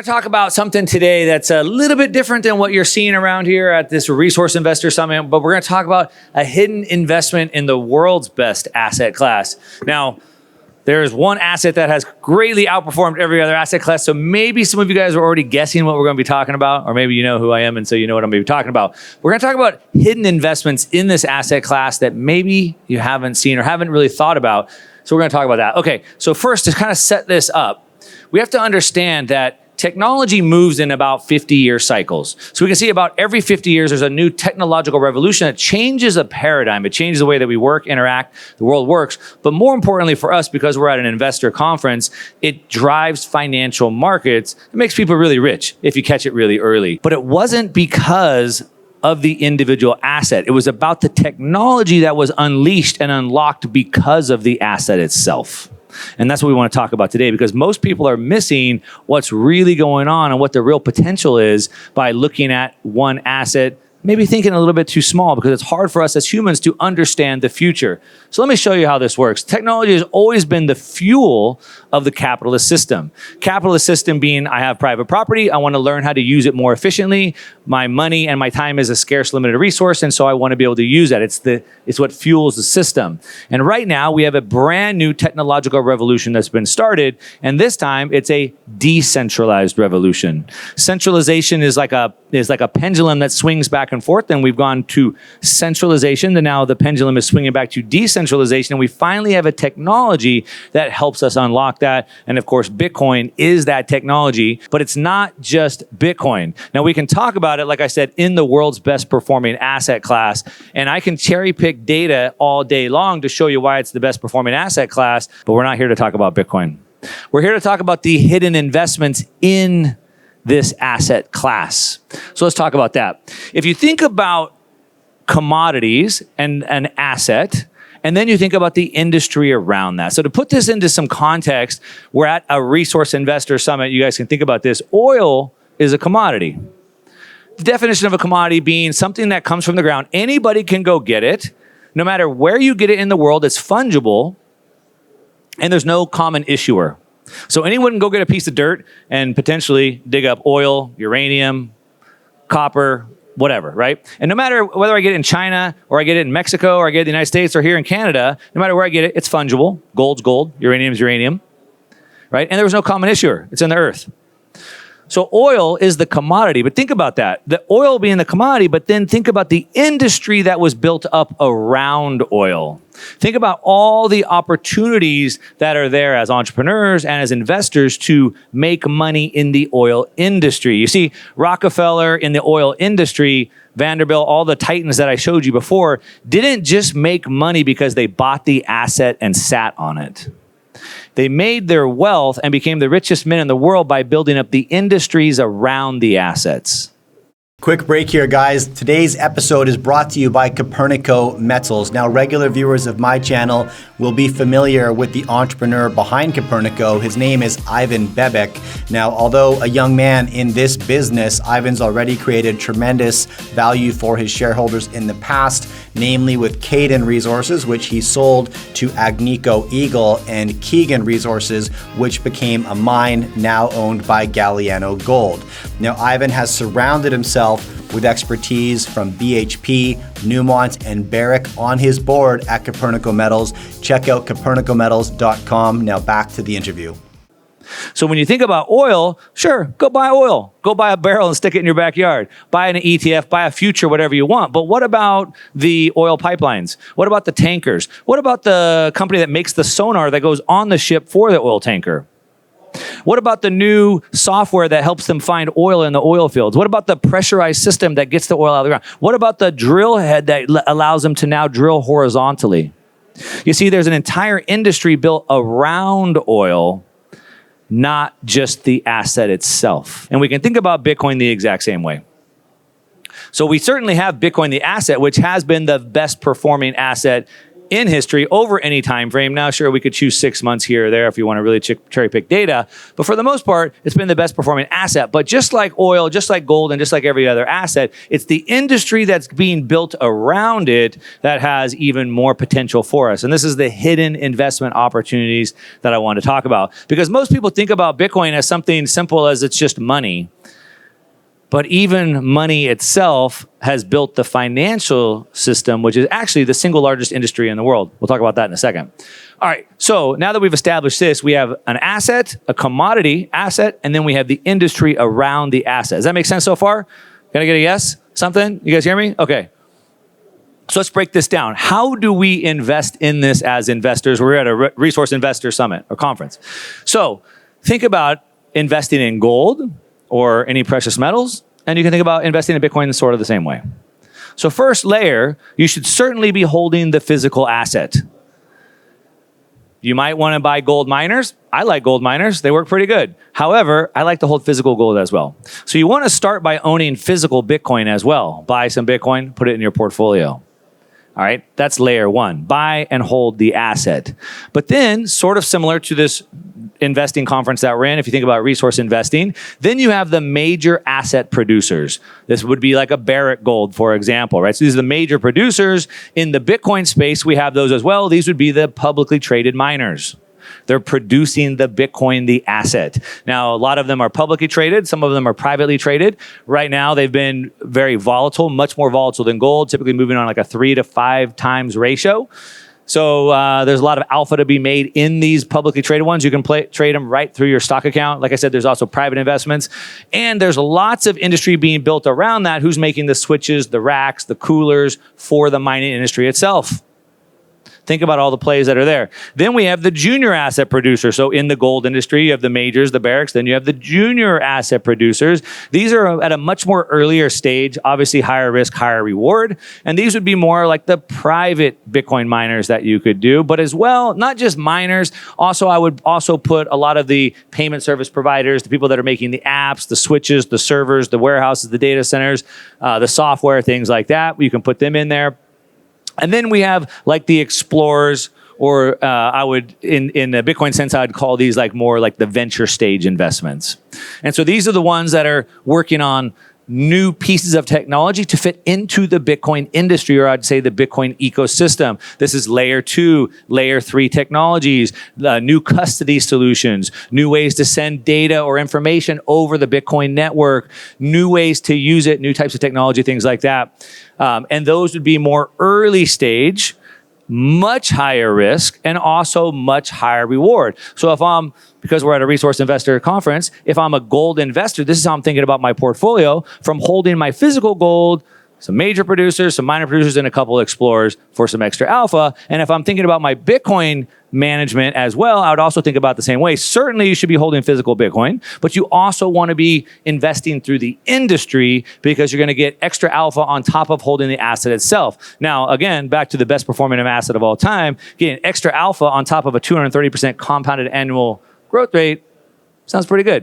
going to talk about something today that's a little bit different than what you're seeing around here at this Resource Investor Summit, but we're going to talk about a hidden investment in the world's best asset class. Now, there's one asset that has greatly outperformed every other asset class, so maybe some of you guys are already guessing what we're going to be talking about, or maybe you know who I am and so you know what I'm going to be talking about. We're going to talk about hidden investments in this asset class that maybe you haven't seen or haven't really thought about, so we're going to talk about that. Okay, so first, to kind of set this up, we have to understand that technology moves in about 50-year cycles. So we can see about every 50 years, there's a new technological revolution that changes a paradigm. It changes the way that we work, interact, the world works. But more importantly for us, because we're at an investor conference, it drives financial markets. It makes people really rich if you catch it really early. But it wasn't because of the individual asset. It was about the technology that was unleashed and unlocked because of the asset itself. And that's what we want to talk about today, because most people are missing what's really going on and what the real potential is by looking at one asset, maybe thinking a little bit too small, because it's hard for us as humans to understand the future. So let me show you how this works. Technology has always been the fuel of the capitalist system. Capitalist system being, I have private property, I want to learn how to use it more efficiently. My money and my time is a scarce, limited resource, and so I want to be able to use that. It's what fuels the system. And right now, we have a brand new technological revolution that's been started, and this time, it's a decentralized revolution. Centralization is like a pendulum that swings back and forth, and we've gone to centralization, and now the pendulum is swinging back to decentralization, and we finally have a technology that helps us unlock that. And of course, Bitcoin is that technology, but it's not just Bitcoin. Now, we can talk about it, like I said, in the world's best performing asset class, and I can cherry pick data all day long to show you why it's the best performing asset class, but we're not here to talk about Bitcoin. We're here to talk about the hidden investments in this asset class. So let's talk about that. If you think about commodities and an asset, and then you think about the industry around that. So to put this into some context, we're at a Resource Investor Summit. You guys can think about this. Oil is a commodity. The definition of a commodity being something that comes from the ground. Anybody can go get it. No matter where you get it in the world, it's fungible, and there's no common issuer. So anyone can go get a piece of dirt and potentially dig up oil, uranium, copper, whatever, right? And no matter whether I get it in China or I get it in Mexico or I get it in the United States or here in Canada, no matter where I get it, it's fungible. Gold's gold, uranium's uranium, right? And there was no common issuer. It's in the earth. So oil is the commodity, but think about that. The oil being the commodity, but then think about the industry that was built up around oil. Think about all the opportunities that are there as entrepreneurs and as investors to make money in the oil industry. You see, Rockefeller in the oil industry, Vanderbilt, all the titans that I showed you before, didn't just make money because they bought the asset and sat on it. They made their wealth and became the richest men in the world by building up the industries around the assets. Quick break here, guys. Today's episode is brought to you by Coppernico Metals. Now, regular viewers of my channel will be familiar with the entrepreneur behind Coppernico. His name is Ivan Bebek. Now, although a young man in this business, Ivan's already created tremendous value for his shareholders in the past, namely with Caden Resources, which he sold to Agnico Eagle, and Keegan Resources, which became a mine now owned by Galiano Gold. Now, Ivan has surrounded himself with expertise from BHP, Newmont, and Barrick on his board at Coppernico Metals. Check out coppernicometals.com. Now back to the interview. So when you think about oil, sure, go buy oil. Go buy a barrel and stick it in your backyard. Buy an ETF, buy a future, whatever you want. But what about the oil pipelines? What about the tankers? What about the company that makes the sonar that goes on the ship for the oil tanker? What about the new software that helps them find oil in the oil fields? What about the pressurized system that gets the oil out of the ground? What about the drill head that allows them to now drill horizontally? You see, there's an entire industry built around oil, not just the asset itself. And we can think about Bitcoin the exact same way. So we certainly have Bitcoin, the asset, which has been the best performing asset in history over any time frame. Now, sure, we could choose 6 months here or there if you want to really cherry pick data, but for the most part, it's been the best performing asset. But just like oil, just like gold, and just like every other asset, it's the industry that's being built around it that has even more potential for us. And this is the hidden investment opportunities that I want to talk about, because most people think about Bitcoin as something simple as it's just money. But even money itself has built the financial system, which is actually the single largest industry in the world. We'll talk about that in a second. All right, so now that we've established this, we have an asset, a commodity asset, and then we have the industry around the asset. Does that make sense so far? Can I get a yes? Something? You guys hear me? Okay. So let's break this down. How do we invest in this as investors? We're at a Resource Investor Summit or conference. So think about investing in gold or any precious metals, and you can think about investing in Bitcoin in sort of the same way. So first layer, you should certainly be holding the physical asset. You might want to buy gold miners. I like gold miners. They work pretty good. However, I like to hold physical gold as well. So you want to start by owning physical Bitcoin as well. Buy some Bitcoin, put it in your portfolio. All right, that's layer one. Buy and hold the asset. But then, sort of similar to this investing conference that we're in, if you think about resource investing, then you have the major asset producers. This would be like a Barrick Gold, for example, right? So these are the major producers. In the Bitcoin space, we have those as well. These would be the publicly traded miners. They're producing the Bitcoin, the asset. Now, a lot of them are publicly traded. Some of them are privately traded. Right now, they've been very volatile, much more volatile than gold, typically moving on like a 3 to 5 times ratio. So there's a lot of alpha to be made in these publicly traded ones. You can trade them right through your stock account. Like I said, there's also private investments. And there's lots of industry being built around that. Who's making the switches, the racks, the coolers for the mining industry itself? Think about all the plays that are there. Then we have the junior asset producer. So in the gold industry, you have the majors, the Barricks. Then you have the junior asset producers. These are at a much more earlier stage, obviously higher risk, higher reward. And these would be more like the private Bitcoin miners that you could do. But as well, not just miners. Also, I would also put a lot of the payment service providers, the people that are making the apps, the switches, the servers, the warehouses, the data centers, the software, things like that. You can put them in there. And then we have like the explorers, or I would, in the Bitcoin sense, I'd call these like more like the venture stage investments. And so these are the ones that are working on new pieces of technology to fit into the Bitcoin industry, or I'd say the Bitcoin ecosystem. This is layer 2, layer 3 technologies, new custody solutions, new ways to send data or information over the Bitcoin network, new ways to use it, new types of technology, things like that. And those would be more early stage, much higher risk, and also much higher reward. So because we're at a resource investor conference, if I'm a gold investor, this is how I'm thinking about my portfolio, from holding my physical gold, some major producers, some minor producers, and a couple of explorers for some extra alpha. And if I'm thinking about my Bitcoin management as well, I would also think about the same way. Certainly, you should be holding physical Bitcoin, but you also want to be investing through the industry, because you're going to get extra alpha on top of holding the asset itself. Now, again, back to the best performing asset of all time, getting extra alpha on top of a 230% compounded annual growth rate sounds pretty good.